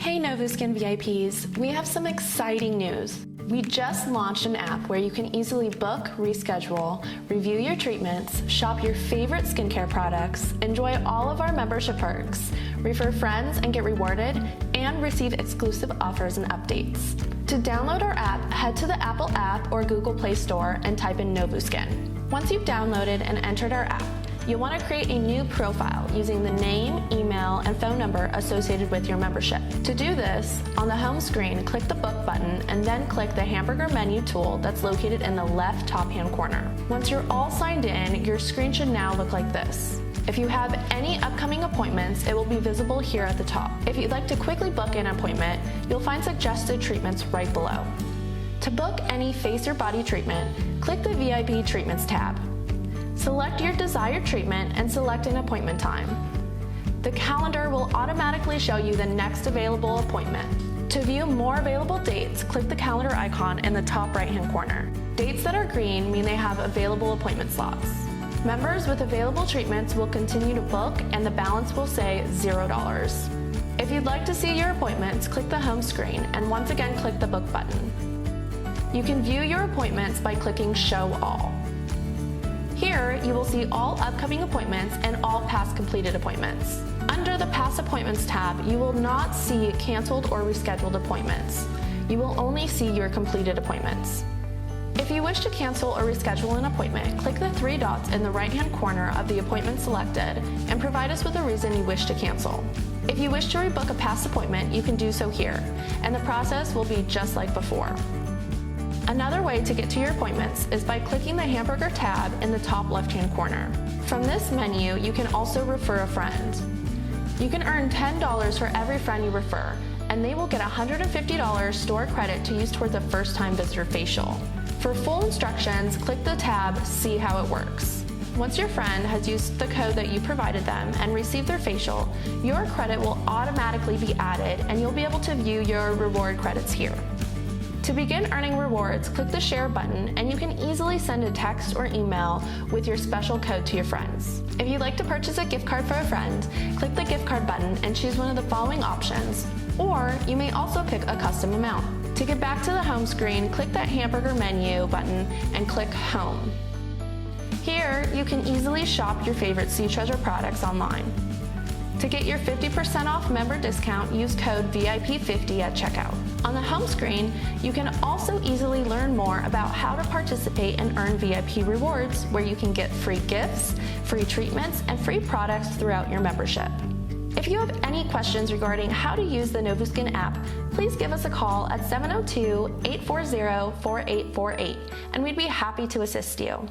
Hey Novuskin VIPs, we have some exciting news. We just launched an app where you can easily book, reschedule, review your treatments, shop your favorite skincare products, enjoy all of our membership perks, refer friends and get rewarded, and receive exclusive offers and updates. To download our app, head to the Apple App or Google Play Store and type in Novuskin. Once you've downloaded and entered our app, you'll want to create a new profile using the name, email, and phone number associated with your membership. To do this, on the home screen, click the Book button and then click the hamburger menu tool that's located in the left top-hand corner. Once you're all signed in, your screen should now look like this. If you have any upcoming appointments, it will be visible here at the top. If you'd like to quickly book an appointment, you'll find suggested treatments right below. To book any face or body treatment, click the VIP Treatments tab. Select your desired treatment and select an appointment time. The calendar will automatically show you the next available appointment. To view more available dates, click the calendar icon in the top right-hand corner. Dates that are green mean they have available appointment slots. Members with available treatments will continue to book and the balance will say $0. If you'd like to see your appointments, click the home screen and once again click the Book button. You can view your appointments by clicking Show All. Here, you will see all upcoming appointments and all past completed appointments. Under the Past Appointments tab, you will not see canceled or rescheduled appointments. You will only see your completed appointments. If you wish to cancel or reschedule an appointment, click the three dots in the right-hand corner of the appointment selected and provide us with a reason you wish to cancel. If you wish to rebook a past appointment, you can do so here, and the process will be just like before. Another way to get to your appointments is by clicking the hamburger tab in the top left-hand corner. From this menu, you can also refer a friend. You can earn $10 for every friend you refer, and they will get $150 store credit to use toward the first-time visitor facial. For full instructions, click the tab See How It Works. Once your friend has used the code that you provided them and received their facial, your credit will automatically be added and you'll be able to view your reward credits here. To begin earning rewards, click the Share button and you can easily send a text or email with your special code to your friends. If you'd like to purchase a gift card for a friend, click the Gift Card button and choose one of the following options, or you may also pick a custom amount. To get back to the home screen, click that hamburger menu button and click Home. Here, you can easily shop your favorite Sea Treasure products online. To get your 50% off member discount, use code VIP50 at checkout. On the home screen, you can also easily learn more about how to participate and earn VIP rewards, where you can get free gifts, free treatments, and free products throughout your membership. If you have any questions regarding how to use the Novuskin app, please give us a call at 702-840-4848, and we'd be happy to assist you.